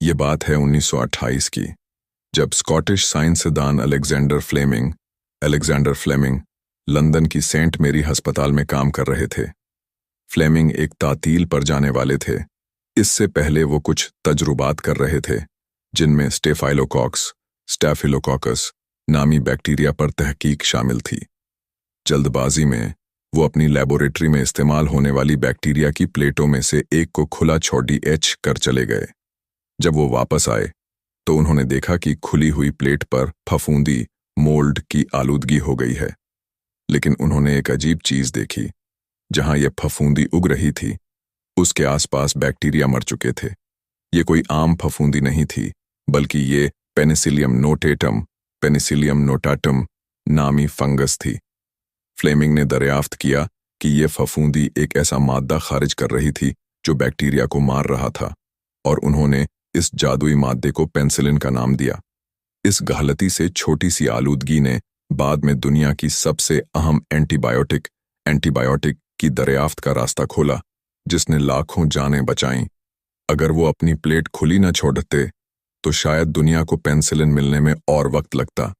ये बात है 1928 की, जब स्कॉटिश साइंसदान अलेक्जेंडर फ्लेमिंग लंदन की सेंट मेरी अस्पताल में काम कर रहे थे। फ्लेमिंग एक तातील पर जाने वाले थे। इससे पहले वो कुछ तजुर्बात कर रहे थे, जिनमें स्टैफिलोकोकस नामी बैक्टीरिया पर तहकीक शामिल थी। जल्दबाजी में वो अपनी लेबोरेटरी में इस्तेमाल होने वाली बैक्टीरिया की प्लेटों में से एक को खुला छोड़ कर चले गए। जब वो वापस आए तो उन्होंने देखा कि खुली हुई प्लेट पर फफूंदी मोल्ड की आलूदगी हो गई है। लेकिन उन्होंने एक अजीब चीज देखी। जहां यह फफूंदी उग रही थी, उसके आसपास बैक्टीरिया मर चुके थे। ये कोई आम फफूंदी नहीं थी, बल्कि ये पेनिसिलियम नोटाटम नामी फंगस थी। फ्लेमिंग ने दरियाफ्त किया कि ये फफूंदी एक ऐसा मादा खारिज कर रही थी जो बैक्टीरिया को मार रहा था, और उन्होंने इस जादुई मादे को पेनिसिलिन का नाम दिया। इस गलती से छोटी सी आलूदगी ने बाद में दुनिया की सबसे अहम एंटीबायोटिक की दरियाफ्त का रास्ता खोला, जिसने लाखों जानें बचाईं। अगर वो अपनी प्लेट खुली न छोड़ते तो शायद दुनिया को पेनिसिलिन मिलने में और वक्त लगता।